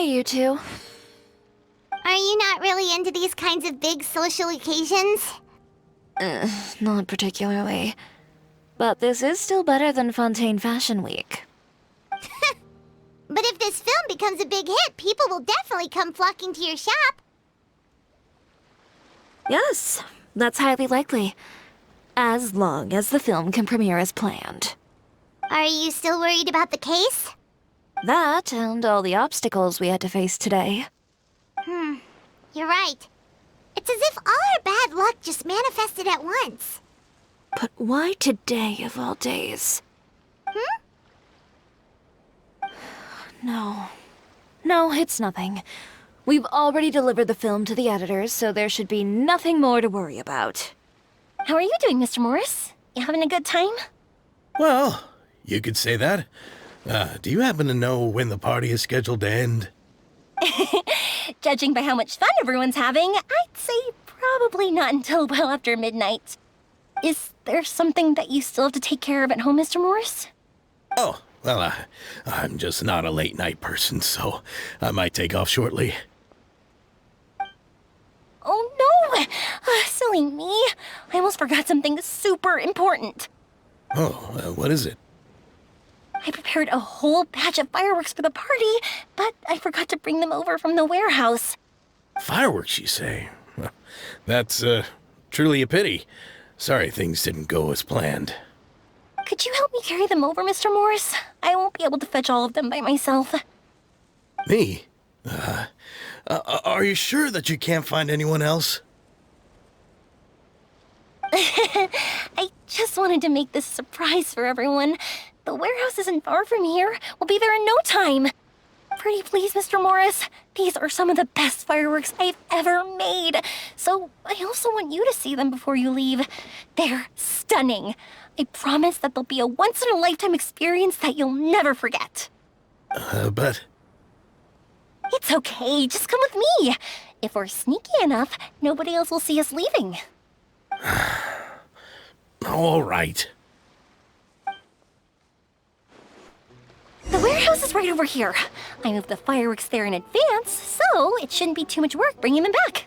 Hey, you two. Are you not really into these kinds of big social occasions? Not particularly. But this is still better than Fontaine Fashion Week. But if this film becomes a big hit, people will definitely come flocking to your shop. Yes, that's highly likely. As long as the film can premiere as planned. Are you still worried about the case? That and all the obstacles we had to face today. You're right. It's as if all our bad luck just manifested at once. But why today of all days? No, it's nothing. We've already delivered the film to the editors, so there should be nothing more to worry about. How are you doing, Mr. Morris? You having a good time? Well, you could say that. Do you happen to know when the party is scheduled to end? Judging by how much fun everyone's having, I'd say probably not until well after midnight. Is there something that you still have to take care of at home, Mr. Morris? Oh, well, I'm just not a late-night person, so I might take off shortly. Oh no! Silly me. I almost forgot something super important. Oh, what is it? I prepared a whole batch of fireworks for the party, but I forgot to bring them over from the warehouse. Fireworks, you say? Well, that's, truly a pity. Sorry things didn't go as planned. Could you help me carry them over, Mr. Morris? I won't be able to fetch all of them by myself. Me? Are you sure that you can't find anyone else? I just wanted to make this a surprise for everyone. The warehouse isn't far from here. We'll be there in no time. Pretty please, Mr. Morris. These are some of the best fireworks I've ever made. So I also want you to see them before you leave. They're stunning. I promise that they'll be a once-in-a-lifetime experience that you'll never forget. But... It's okay. Just come with me. If we're sneaky enough, nobody else will see us leaving. all right. The warehouse is right over here. I moved the fireworks there in advance, so it shouldn't be too much work bringing them back.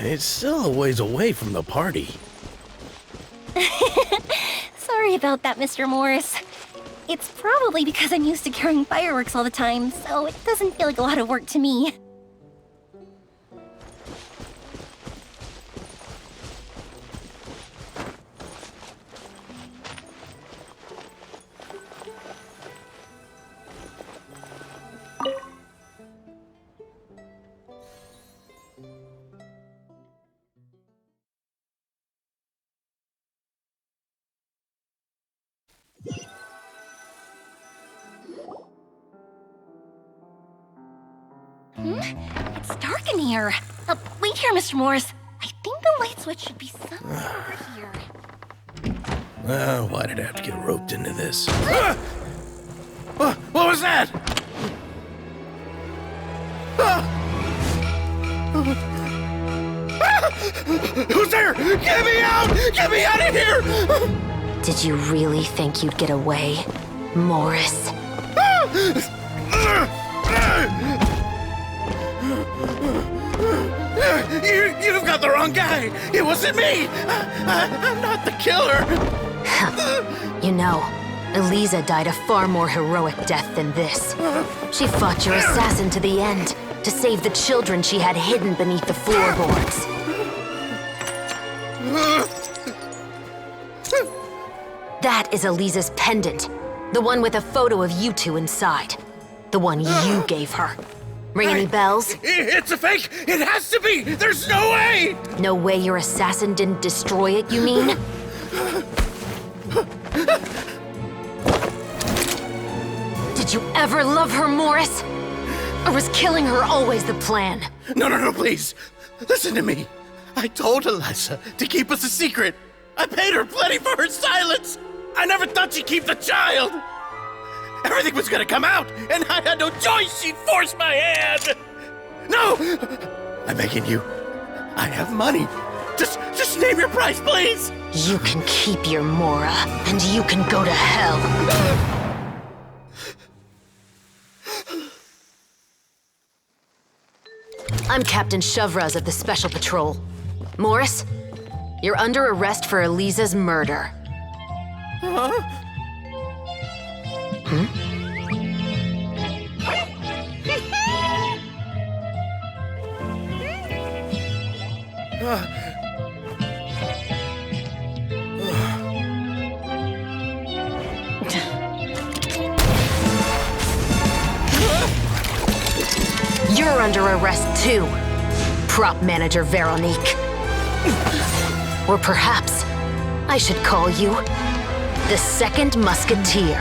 It's still a ways away from the party. Sorry about that, Mr. Morris. It's probably because I'm used to carrying fireworks all the time, so it doesn't feel like a lot of work to me. It's dark in here. Wait here, Mr. Morris. I think the light switch should be somewhere over here. Why did I have to get roped into this? What was that? Who's there? Get me out! Get me out of here! Did you really think you'd get away, Morris? You've got the wrong guy. It wasn't me. I'm not the killer. You know, Eliza died a far more heroic death than this. She fought your assassin to the end, to save the children she had hidden beneath the floorboards. That is Eliza's pendant, the one with a photo of you two inside. The one you gave her. Ring any bells? It's a fake! It has to be! There's no way! No way your assassin didn't destroy it, you mean? Did you ever love her, Morris? Or was killing her always the plan? No, please. Listen to me. I told Eliza to keep us a secret. I paid her plenty for her silence. I never thought she'd keep the child. Everything was gonna come out, and I had no choice. She forced my hand. No! I'm begging you. I have money. Just name your price, please. You can keep your Mora, and you can go to hell. I'm Captain Shovraz of the Special Patrol. Morris, you're under arrest for Eliza's murder. Huh? You're under arrest too, Prop Manager Veronique. Or perhaps I should call you the Second Musketeer.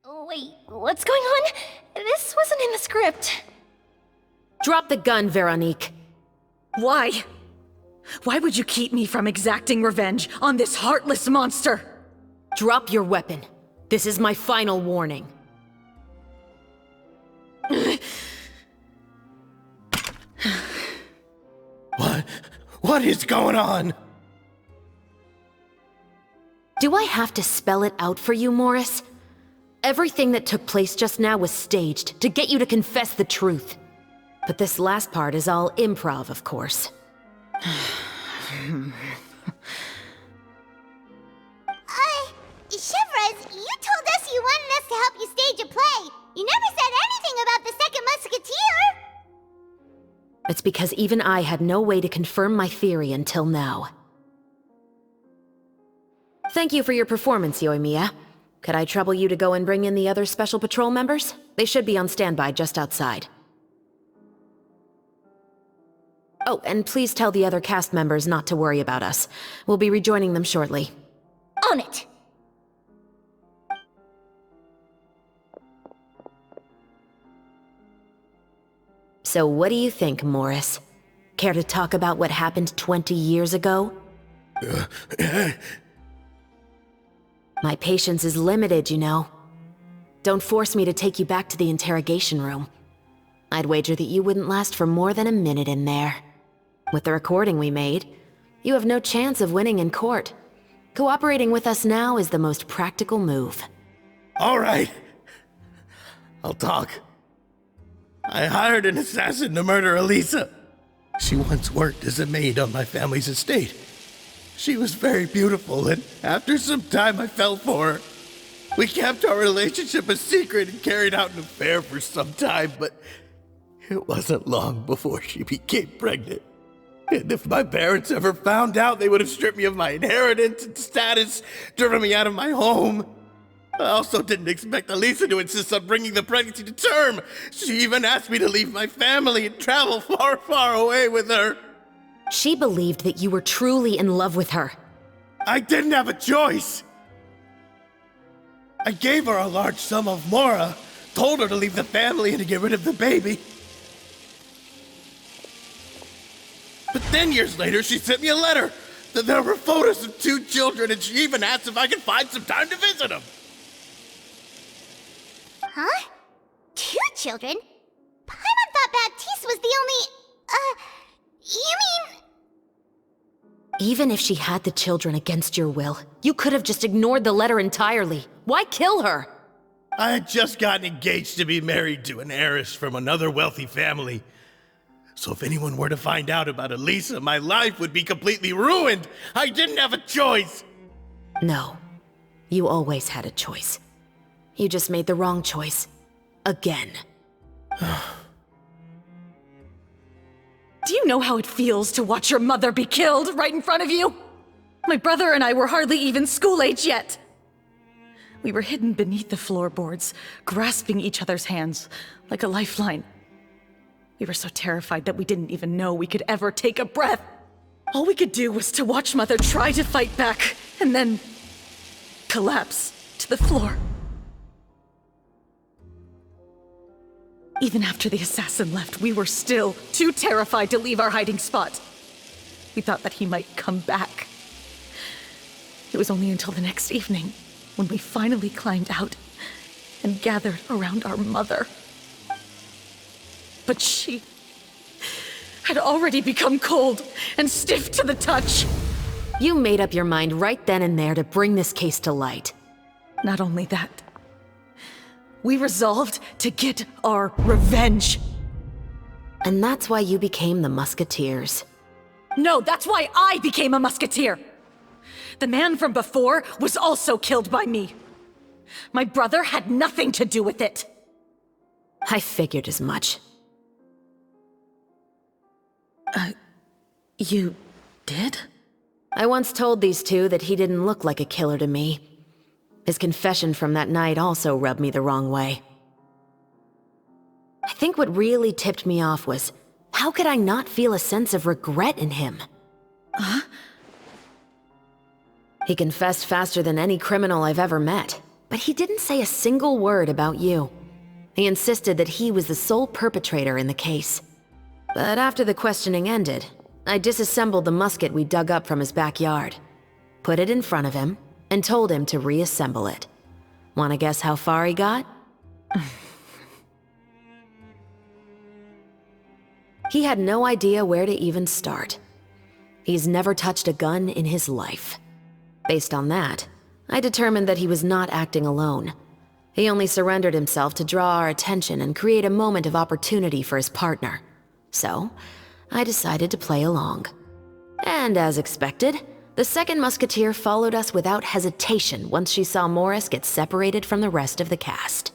Wait, what's going on? This wasn't in the script. Drop the gun, Veronique. Why? Why would you keep me from exacting revenge on this heartless monster? Drop your weapon. This is my final warning. What is going on? Do I have to spell it out for you, Morris? Everything that took place just now was staged to get you to confess the truth. But this last part is all improv, of course. Chevraz, you told us you wanted us to help you stage a play. You never said anything about the Second Musketeer. It's because even I had no way to confirm my theory until now. Thank you for your performance, Yoimiya. Could I trouble you to go and bring in the other Special Patrol members? They should be on standby just outside. Oh, and please tell the other cast members not to worry about us. We'll be rejoining them shortly. On it! So what do you think, Morris? Care to talk about what happened 20 years ago? My patience is limited, you know. Don't force me to take you back to the interrogation room. I'd wager that you wouldn't last for more than a minute in there. With the recording we made, you have no chance of winning in court. Cooperating with us now is the most practical move. All right. I'll talk. I hired an assassin to murder Eliza. She once worked as a maid on my family's estate. She was very beautiful, and after some time I fell for her. We kept our relationship a secret and carried out an affair for some time, but it wasn't long before she became pregnant. And if my parents ever found out, they would have stripped me of my inheritance and status, driven me out of my home. I also didn't expect Eliza to insist on bringing the pregnancy to term. She even asked me to leave my family and travel far, far away with her. She believed that you were truly in love with her. I didn't have a choice. I gave her a large sum of mora, told her to leave the family and to get rid of the baby. But then years later, she sent me a letter. There were photos of 2 children, and she even asked if I could find some time to visit them. Huh? 2 children? Paimon thought Baptiste was the only... you mean... Even if she had the children against your will, you could have just ignored the letter entirely. Why kill her? I had just gotten engaged to be married to an heiress from another wealthy family. So if anyone were to find out about Eliza, my life would be completely ruined. I didn't have a choice. No. You always had a choice. You just made the wrong choice. Again. Do you know how it feels to watch your mother be killed right in front of you? My brother and I were hardly even school age yet. We were hidden beneath the floorboards, grasping each other's hands like a lifeline. We were so terrified that we didn't even know we could ever take a breath. All we could do was to watch Mother try to fight back, and then collapse to the floor. Even after the assassin left, we were still too terrified to leave our hiding spot. We thought that he might come back. It was only until the next evening when we finally climbed out and gathered around our mother. But she had already become cold and stiff to the touch. You made up your mind right then and there to bring this case to light. Not only that, we resolved to get our revenge. And that's why you became the Musketeers. No, that's why I became a musketeer. The man from before was also killed by me. My brother had nothing to do with it. I figured as much. You did? I once told these two that he didn't look like a killer to me. His confession from that night also rubbed me the wrong way. I think what really tipped me off was, how could I not feel a sense of regret in him? Huh? He confessed faster than any criminal I've ever met, but he didn't say a single word about you. He insisted that he was the sole perpetrator in the case. But after the questioning ended, I disassembled the musket we dug up from his backyard, put it in front of him, and told him to reassemble it. Wanna guess how far he got? He had no idea where to even start. He's never touched a gun in his life. Based on that, I determined that he was not acting alone. He only surrendered himself to draw our attention and create a moment of opportunity for his partner. So, I decided to play along. And as expected, the second musketeer followed us without hesitation once she saw Morris get separated from the rest of the cast.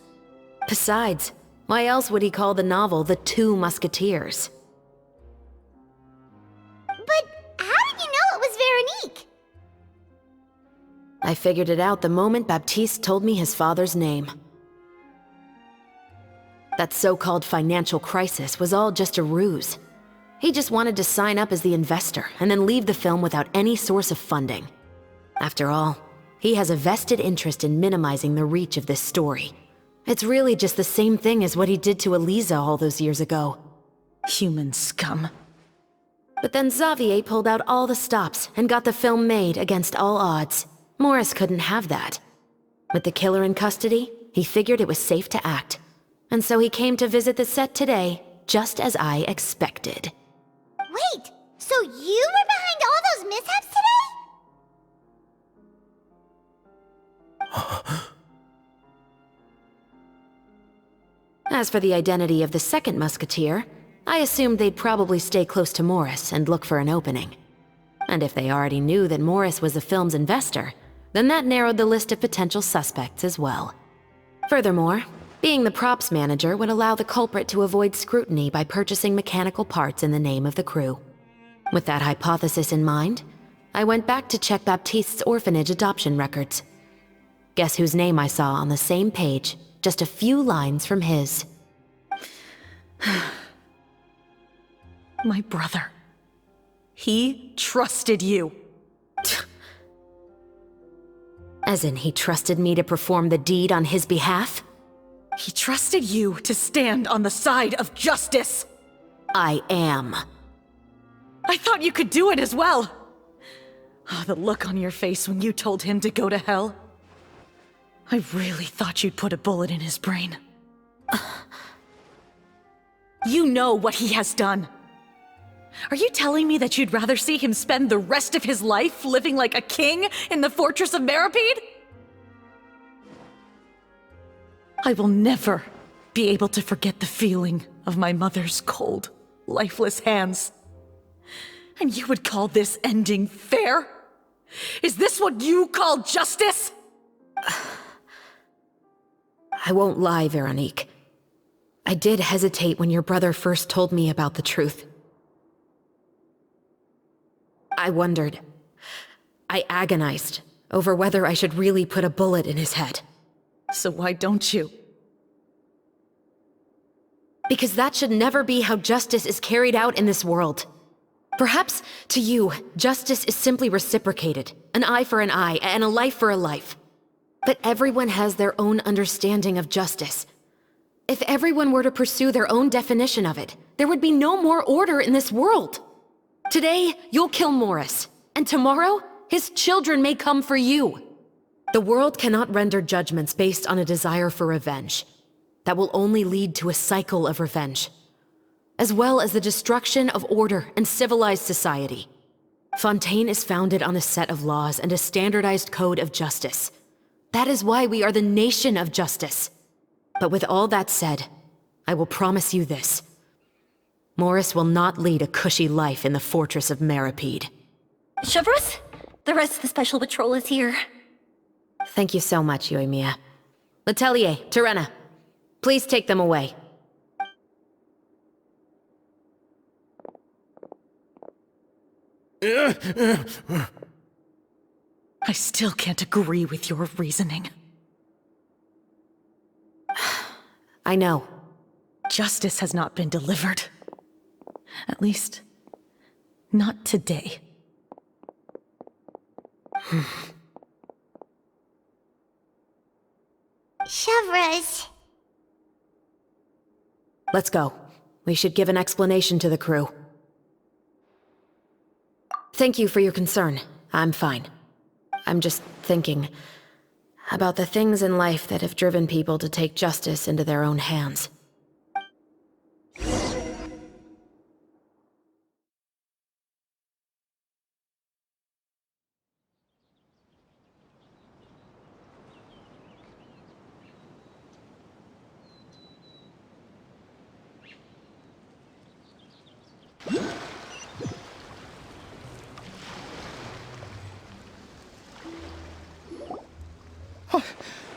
Besides, why else would he call the novel The Two Musketeers? But how did you know it was Veronique? I figured it out the moment Baptiste told me his father's name. That so-called financial crisis was all just a ruse. He just wanted to sign up as the investor and then leave the film without any source of funding. After all, he has a vested interest in minimizing the reach of this story. It's really just the same thing as what he did to Eliza all those years ago. Human scum. But then Xavier pulled out all the stops and got the film made against all odds. Morris couldn't have that. With the killer in custody, he figured it was safe to act. And so he came to visit the set today, just as I expected. Wait, so you were behind all those mishaps today? As for the identity of the second musketeer, I assumed they'd probably stay close to Morris and look for an opening. And if they already knew that Morris was the film's investor, then that narrowed the list of potential suspects as well. Furthermore, being the props manager would allow the culprit to avoid scrutiny by purchasing mechanical parts in the name of the crew. With that hypothesis in mind, I went back to check Baptiste's orphanage adoption records. Guess whose name I saw on the same page, just a few lines from his. My brother. He trusted you. As in, he trusted me to perform the deed on his behalf? He trusted you to stand on the side of justice. I am. I thought you could do it as well. Oh, the look on your face when you told him to go to hell. I really thought you'd put a bullet in his brain. You know what he has done. Are you telling me that you'd rather see him spend the rest of his life living like a king in the fortress of Meripede? I will never be able to forget the feeling of my mother's cold, lifeless hands. And you would call this ending fair? Is this what you call justice? I won't lie, Veronique. I did hesitate when your brother first told me about the truth. I wondered. I agonized over whether I should really put a bullet in his head. So why don't you? Because that should never be how justice is carried out in this world. Perhaps, to you, justice is simply reciprocated. An eye for an eye, and a life for a life. But everyone has their own understanding of justice. If everyone were to pursue their own definition of it, there would be no more order in this world. Today, you'll kill Morris, and tomorrow, his children may come for you. The world cannot render judgments based on a desire for revenge. That will only lead to a cycle of revenge, as well as the destruction of order and civilized society. Fontaine is founded on a set of laws and a standardized code of justice. That is why we are the nation of justice. But with all that said, I will promise you this. Morris will not lead a cushy life in the fortress of Meripede. Chevros, the rest of the special patrol is here. Thank you so much, Yoimiya. Letelier, Terena, please take them away. I still can't agree with your reasoning. I know. Justice has not been delivered. At least, not today. Chevros. Let's go. We should give an explanation to the crew. Thank you for your concern. I'm fine. I'm just thinking about the things in life that have driven people to take justice into their own hands.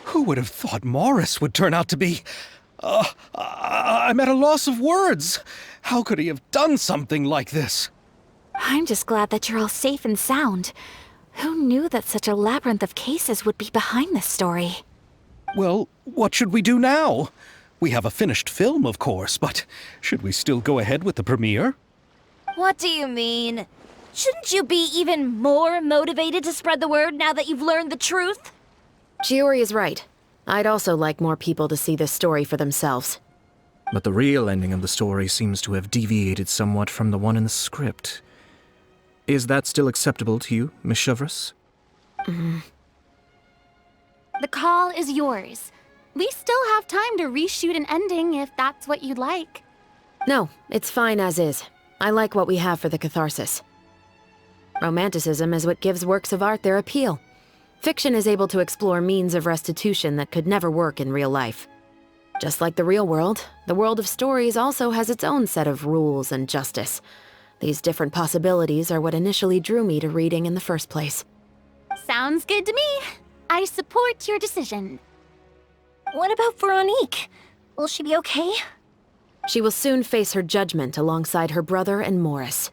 Who would have thought Morris would turn out to be... I'm at a loss of words. How could he have done something like this? I'm just glad that you're all safe and sound. Who knew that such a labyrinth of cases would be behind this story? Well, what should we do now? We have a finished film, of course, but should we still go ahead with the premiere? What do you mean? Shouldn't you be even more motivated to spread the word now that you've learned the truth? Chiori is right. I'd also like more people to see this story for themselves. But the real ending of the story seems to have deviated somewhat from the one in the script. Is that still acceptable to you, Miss Chevros? The call is yours. We still have time to reshoot an ending if that's what you'd like. No, it's fine as is. I like what we have for the catharsis. Romanticism is what gives works of art their appeal. Fiction is able to explore means of restitution that could never work in real life. Just like the real world, the world of stories also has its own set of rules and justice. These different possibilities are what initially drew me to reading in the first place. Sounds good to me. I support your decision. What about Veronique? Will she be okay? She will soon face her judgment alongside her brother and Morris.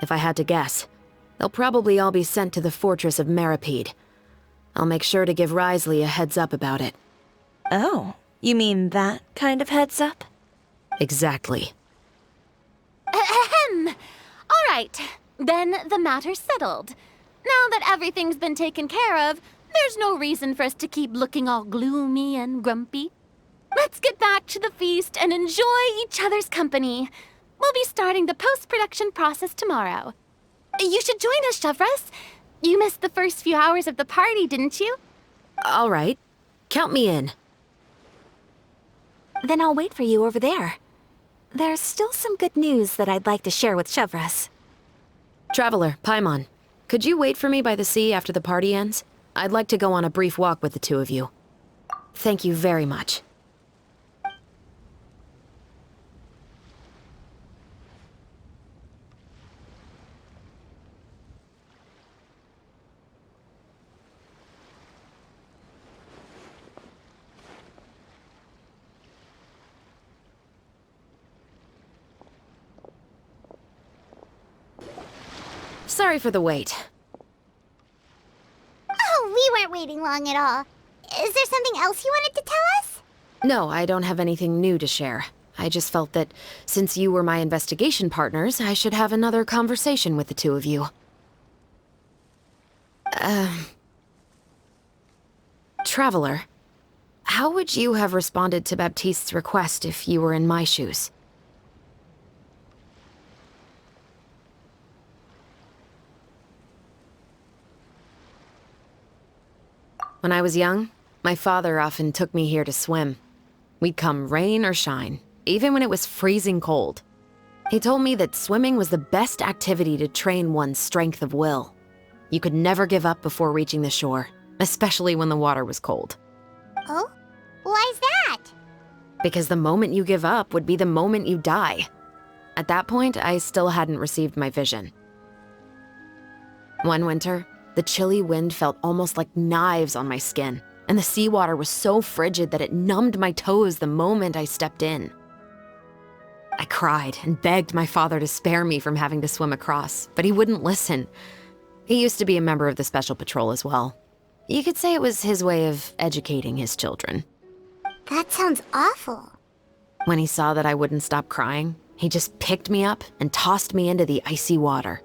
If I had to guess, they'll probably all be sent to the fortress of Meripede. I'll make sure to give Risley a heads up about it. Oh, you mean that kind of heads up? Exactly. Ahem. All right, then the matter's settled. Now that everything's been taken care of, there's no reason for us to keep looking all gloomy and grumpy. Let's get back to the feast and enjoy each other's company. We'll be starting the post-production process tomorrow. You should join us, Chevros. You missed the first few hours of the party, didn't you? All right. Count me in. Then I'll wait for you over there. There's still some good news that I'd like to share with Chevros. Traveler, Paimon, could you wait for me by the sea after the party ends? I'd like to go on a brief walk with the two of you. Thank you very much. Sorry for the wait. Oh, we weren't waiting long at all. Is there something else you wanted to tell us? No, I don't have anything new to share. I just felt that since you were my investigation partners, I should have another conversation with the two of you. Traveler, how would you have responded to Baptiste's request if you were in my shoes? When I was young, my father often took me here to swim. We'd come rain or shine, even when it was freezing cold. He told me that swimming was the best activity to train one's strength of will. You could never give up before reaching the shore, especially when the water was cold. Oh? Why's that? Because the moment you give up would be the moment you die. At that point, I still hadn't received my vision. One winter, the chilly wind felt almost like knives on my skin, and the seawater was so frigid that it numbed my toes the moment I stepped in. I cried and begged my father to spare me from having to swim across, but he wouldn't listen. He used to be a member of the Special Patrol as well. You could say it was his way of educating his children. That sounds awful. When he saw that I wouldn't stop crying, he just picked me up and tossed me into the icy water.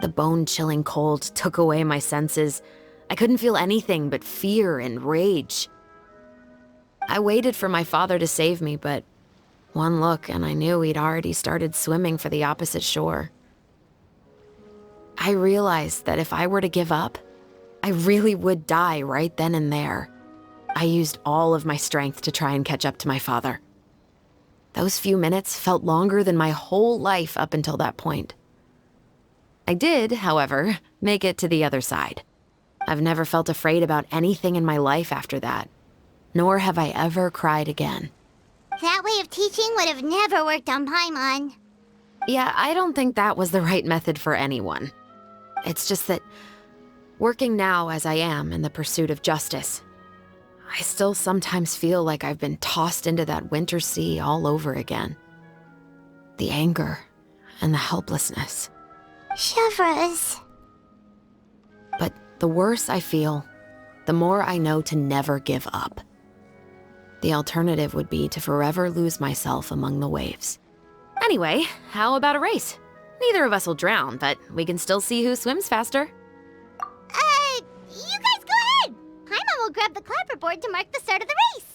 The bone-chilling cold took away my senses. I couldn't feel anything but fear and rage. I waited for my father to save me, but one look and I knew he'd already started swimming for the opposite shore. I realized that if I were to give up, I really would die right then and there. I used all of my strength to try and catch up to my father. Those few minutes felt longer than my whole life up until that point. I did, however, make it to the other side. I've never felt afraid about anything in my life after that, nor have I ever cried again. That way of teaching would have never worked on Paimon. Yeah, I don't think that was the right method for anyone. It's just that, working now as I am in the pursuit of justice, I still sometimes feel like I've been tossed into that winter sea all over again. The anger and the helplessness. Chevreuse. But the worse I feel, the more I know to never give up. The alternative would be to forever lose myself among the waves. Anyway, how about a race? Neither of us will drown, but we can still see who swims faster. You guys go ahead! Paimon will grab the clapperboard to mark the start of the race.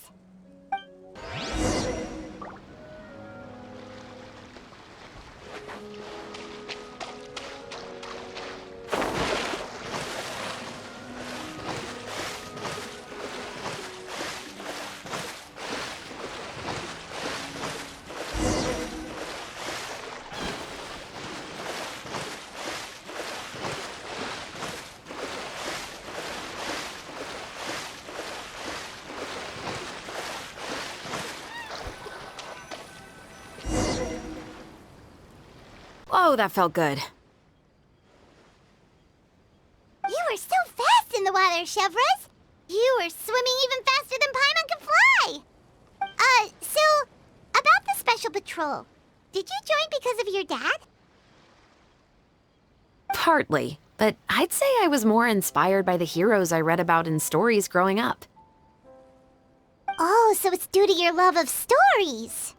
Oh, that felt good. You were so fast in the water, Chevreuse. You were swimming even faster than Paimon can fly. So, about the Special Patrol, did you join because of your dad? Partly, but I'd say I was more inspired by the heroes I read about in stories growing up. Oh, so it's due to your love of stories.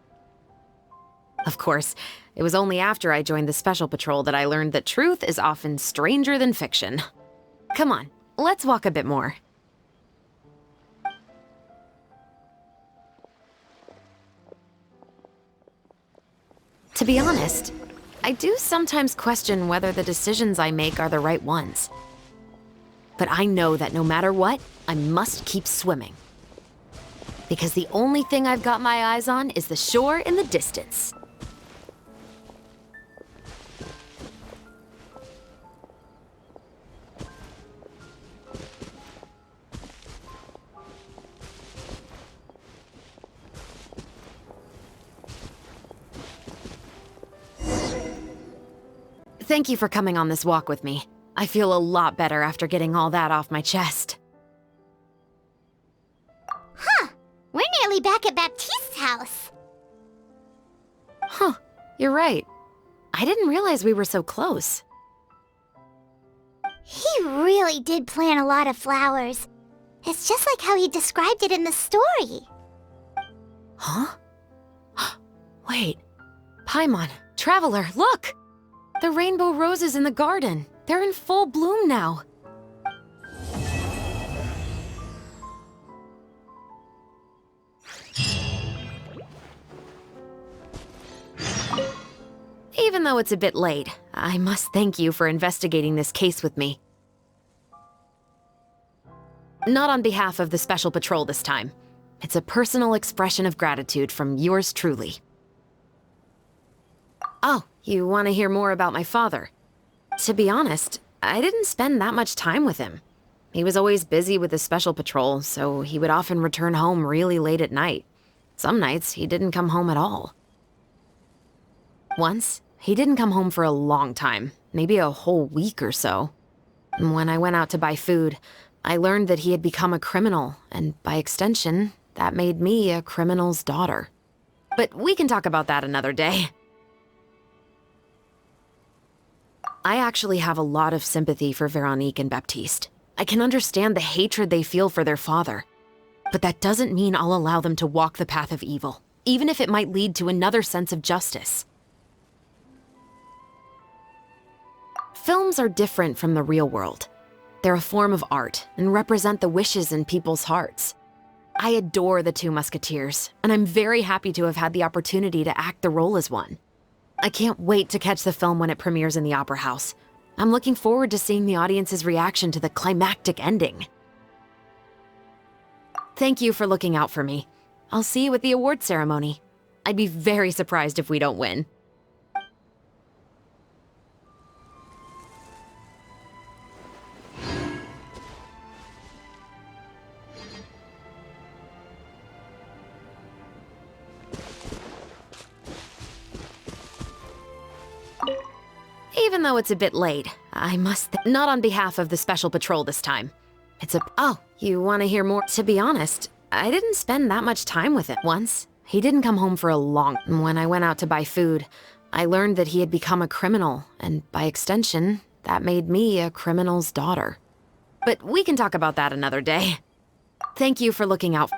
Of course, it was only after I joined the Special Patrol that I learned that truth is often stranger than fiction. Come on, let's walk a bit more. To be honest, I do sometimes question whether the decisions I make are the right ones. But I know that no matter what, I must keep swimming. Because the only thing I've got my eyes on is the shore in the distance. Thank you for coming on this walk with me. I feel a lot better after getting all that off my chest. Huh. We're nearly back at Baptiste's house. Huh, you're right. I didn't realize we were so close. He really did plant a lot of flowers. It's just like how he described it in the story. Huh? Wait. Paimon, Traveler, look! The rainbow roses in the garden. They're in full bloom now. Even though it's a bit late, I must thank you for investigating this case with me. Not on behalf of the Special Patrol this time. It's a personal expression of gratitude from yours truly. Oh, you want to hear more about my father? To be honest, I didn't spend that much time with him. He was always busy with his special patrol, so he would often return home really late at night. Some nights, he didn't come home at all. Once, he didn't come home for a long time, maybe a whole week or so. When I went out to buy food, I learned that he had become a criminal, and by extension, that made me a criminal's daughter. But we can talk about that another day. I actually have a lot of sympathy for Veronique and Baptiste. I can understand the hatred they feel for their father. But that doesn't mean I'll allow them to walk the path of evil, even if it might lead to another sense of justice. Films are different from the real world. They're a form of art and represent the wishes in people's hearts. I adore the two Musketeers, and I'm very happy to have had the opportunity to act the role as one. I can't wait to catch the film when it premieres in the Opera House. I'm looking forward to seeing the audience's reaction to the climactic ending. Thank you for looking out for me. I'll see you at the award ceremony. I'd be very surprised if we don't win. Even though it's a bit late, I must not on behalf of the Special Patrol this time. Oh, you want to hear more? To be honest, I didn't spend that much time with him. Once, he didn't come home for a long... When I went out to buy food, I learned that he had become a criminal, and by extension, that made me a criminal's daughter. But we can talk about that another day. Thank you for looking out.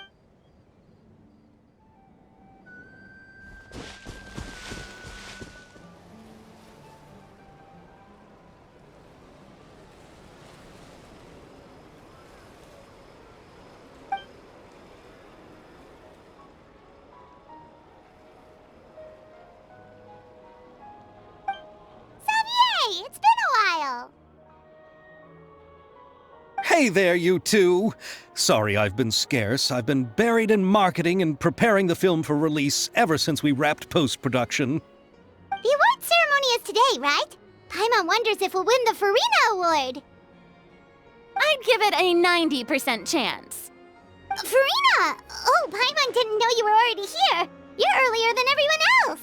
It's been a while. Hey there, you two! Sorry I've been scarce. I've been buried in marketing and preparing the film for release ever since we wrapped post-production. The award ceremony is today, right? Paimon wonders if we'll win the Farina Award. I'd give it a 90% chance. Farina! Oh, Paimon didn't know you were already here. You're earlier than everyone else.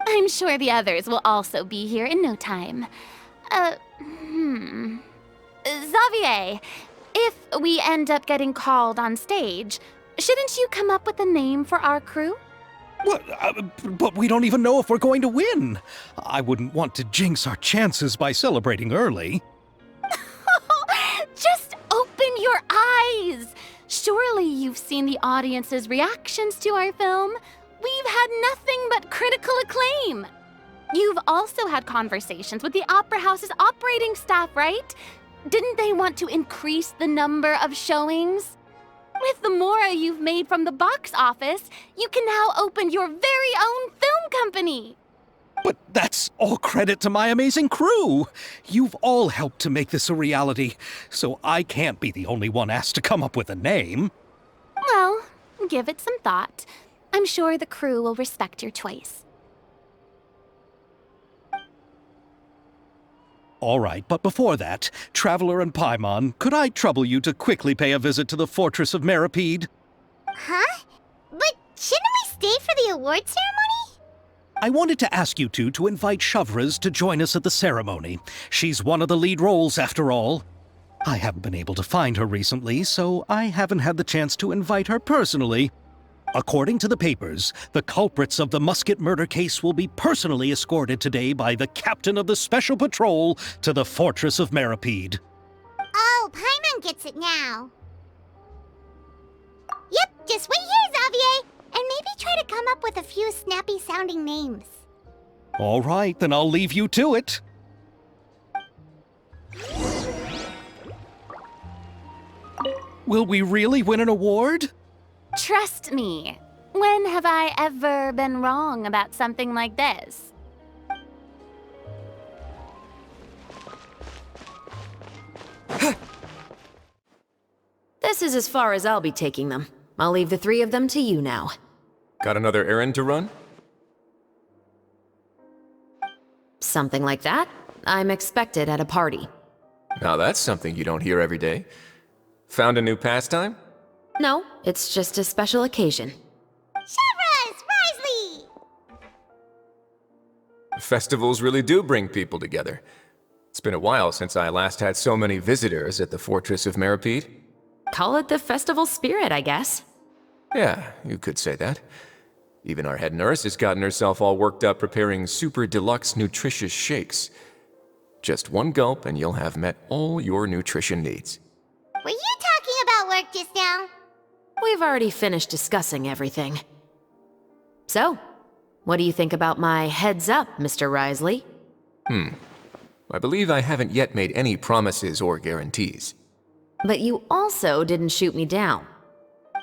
I'm sure the others will also be here in no time. Xavier, if we end up getting called on stage, shouldn't you come up with a name for our crew? What? But we don't even know if we're going to win. I wouldn't want to jinx our chances by celebrating early. Just open your eyes! Surely you've seen the audience's reactions to our film. We've had nothing but critical acclaim. You've also had conversations with the Opera House's operating staff, right? Didn't they want to increase the number of showings? With the mora you've made from the box office, you can now open your very own film company. But that's all credit to my amazing crew. You've all helped to make this a reality, so I can't be the only one asked to come up with a name. Well, give it some thought. I'm sure the crew will respect your choice. All right, but before that, Traveler and Paimon, could I trouble you to quickly pay a visit to the Fortress of Meripede? Huh? But shouldn't we stay for the award ceremony? I wanted to ask you two to invite Shavraz to join us at the ceremony. She's one of the lead roles, after all. I haven't been able to find her recently, so I haven't had the chance to invite her personally. According to the papers, the culprits of the Musket murder case will be personally escorted today by the captain of the Special Patrol to the Fortress of Meripede. Oh, Paimon gets it now. Yep, just wait here, Xavier, and maybe try to come up with a few snappy-sounding names. All right, then I'll leave you to it. Will we really win an award? Trust me. When have I ever been wrong about something like this? This is as far as I'll be taking them. I'll leave the three of them to you now. Got another errand to run? Something like that. I'm expected at a party. Now that's something you don't hear every day. Found a new pastime? No, it's just a special occasion. Chevras! Risley! Festivals really do bring people together. It's been a while since I last had so many visitors at the Fortress of Meripede. Call it the festival spirit, I guess. Yeah, you could say that. Even our head nurse has gotten herself all worked up preparing super deluxe nutritious shakes. Just one gulp and you'll have met all your nutrition needs. Were you talking about work just now? We've already finished discussing everything. So, what do you think about my heads up, Mr. Risley? I believe I haven't yet made any promises or guarantees. But you also didn't shoot me down.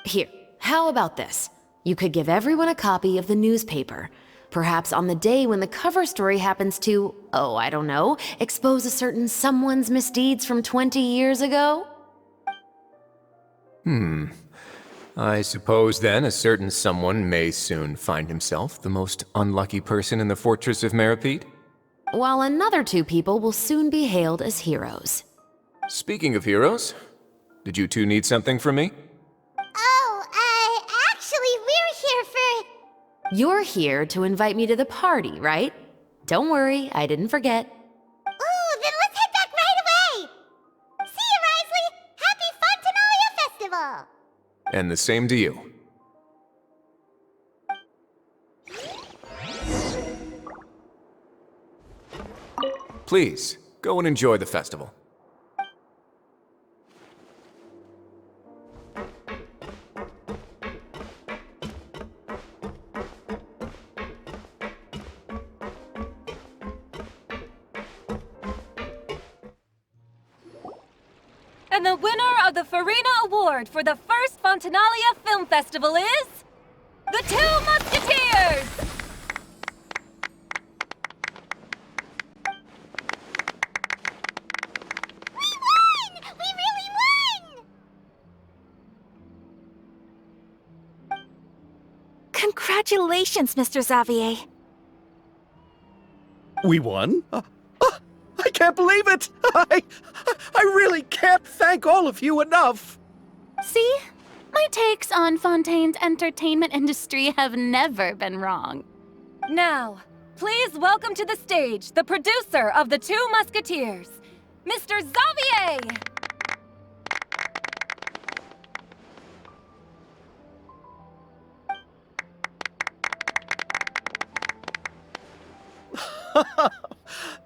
Here, how about this? You could give everyone a copy of the newspaper. Perhaps on the day when the cover story happens to, oh, I don't know, expose a certain someone's misdeeds from 20 years ago? I suppose then a certain someone may soon find himself the most unlucky person in the Fortress of Meripede. While another 2 people will soon be hailed as heroes. Speaking of heroes, did you two need something from me? Oh, actually, we're here for... You're here to invite me to the party, right? Don't worry, I didn't forget. Ooh, then let's head back right away! See you, Risley! Happy Fontanalia Festival! And the same to you. Please, go and enjoy the festival. And the winner of the Farina Award for the first Fontanalia Film Festival is... the Two Musketeers! We won! We really won! Congratulations, Mr. Xavier. We won? I can't believe it! I really can't thank all of you enough! See? My takes on Fontaine's entertainment industry have never been wrong. Now, please welcome to the stage the producer of the Two Musketeers, Mr. Xavier!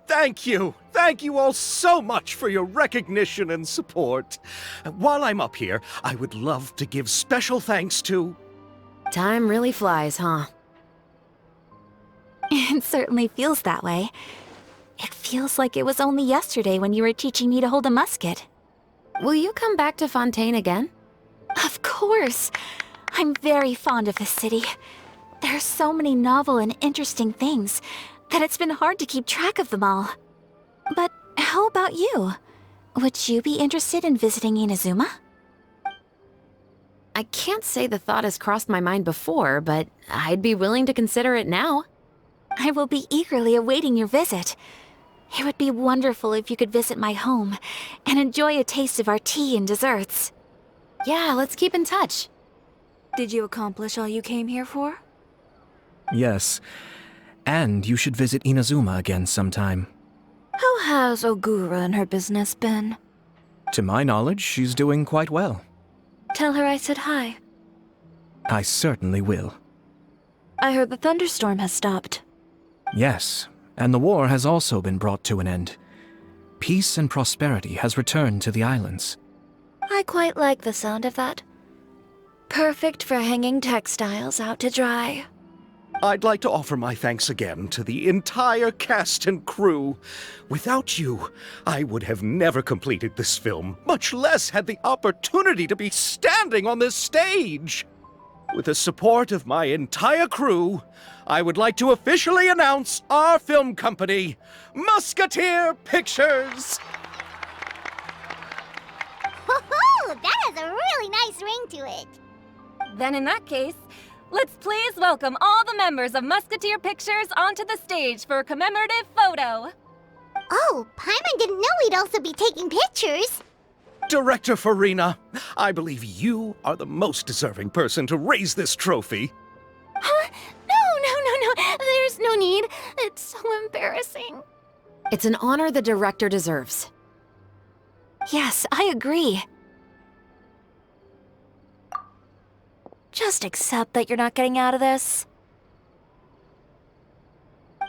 Thank you! Thank you all so much for your recognition and support. While I'm up here, I would love to give special thanks to... Time really flies, huh? It certainly feels that way. It feels like it was only yesterday when you were teaching me to hold a musket. Will you come back to Fontaine again? Of course! I'm very fond of this city. There are so many novel and interesting things that it's been hard to keep track of them all. But how about you? Would you be interested in visiting Inazuma? I can't say the thought has crossed my mind before, but I'd be willing to consider it now. I will be eagerly awaiting your visit. It would be wonderful if you could visit my home and enjoy a taste of our tea and desserts. Yeah, let's keep in touch. Did you accomplish all you came here for? Yes. And you should visit Inazuma again sometime. How has Ogura and her business been? To my knowledge, she's doing quite well. Tell her I said hi. I certainly will. I heard the thunderstorm has stopped. Yes, and the war has also been brought to an end. Peace and prosperity has returned to the islands. I quite like the sound of that. Perfect for hanging textiles out to dry. I'd like to offer my thanks again to the entire cast and crew. Without you, I would have never completed this film, much less had the opportunity to be standing on this stage. With the support of my entire crew, I would like to officially announce our film company, Musketeer Pictures! Ho-ho! That has a really nice ring to it. Then in that case, let's please welcome all the members of Musketeer Pictures onto the stage for a commemorative photo. Oh, Paimon didn't know we'd also be taking pictures. Director Farina, I believe you are the most deserving person to raise this trophy. Huh? No. There's no need. It's so embarrassing. It's an honor the director deserves. Yes, I agree. Just accept that you're not getting out of this.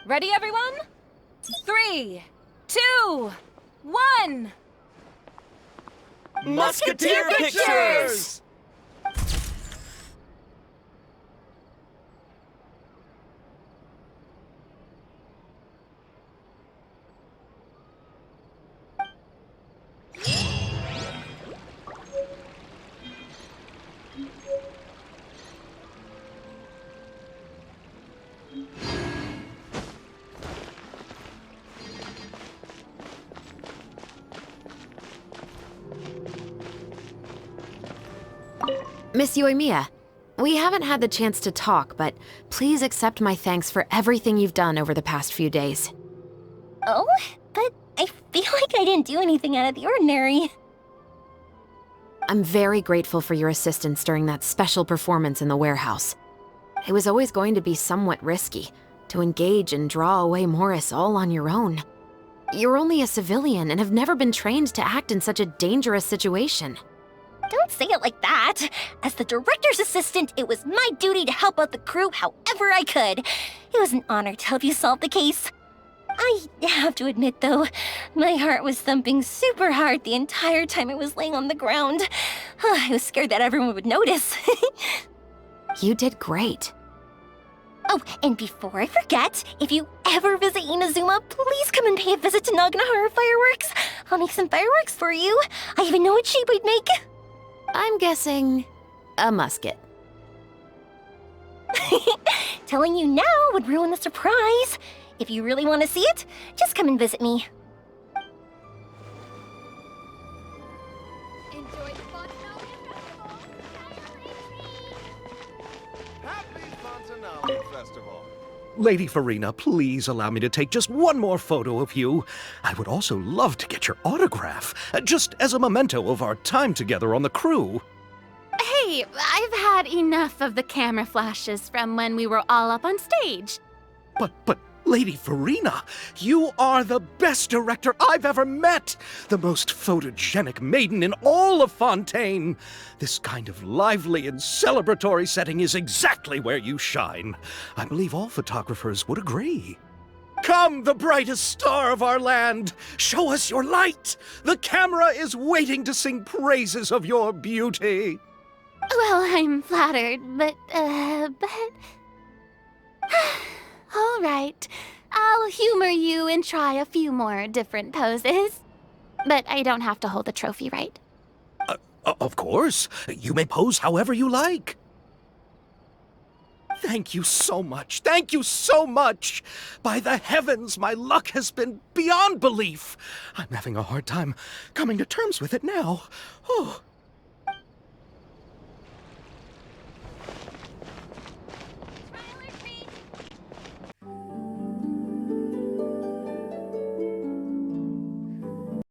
Ready, everyone? 3, 2, 1. Musketeer Pictures! Miss Yoimiya, we haven't had the chance to talk, but please accept my thanks for everything you've done over the past few days. Oh, but I feel like I didn't do anything out of the ordinary. I'm very grateful for your assistance during that special performance in the warehouse. It was always going to be somewhat risky, to engage and draw away Morris all on your own. You're only a civilian and have never been trained to act in such a dangerous situation. Don't say it like that. As the director's assistant, it was my duty to help out the crew however I could. It was an honor to help you solve the case. I have to admit, though, my heart was thumping super hard the entire time I was laying on the ground. I was scared that everyone would notice. You did great. Oh, and before I forget, if you ever visit Inazuma, please come and pay a visit to Naganohara Fireworks. I'll make some fireworks for you. I even know what shape we'd make. I'm guessing a musket. Telling you now would ruin the surprise. If you really want to see it, just come and visit me. Enjoy the Fontanelle Festival. Happy Fontanelle Festival. Lady Farina, please allow me to take just one more photo of you. I would also love to get your autograph, just as a memento of our time together on the crew. Hey, I've had enough of the camera flashes from when we were all up on stage. But, Lady Farina, you are the best director I've ever met! The most photogenic maiden in all of Fontaine! This kind of lively and celebratory setting is exactly where you shine. I believe all photographers would agree. Come, the brightest star of our land! Show us your light! The camera is waiting to sing praises of your beauty! Well, I'm flattered, but... All right. I'll humor you and try a few more different poses. But I don't have to hold the trophy, right? Of course. You may pose however you like. Thank you so much. Thank you so much. By the heavens, my luck has been beyond belief. I'm having a hard time coming to terms with it now. Oh.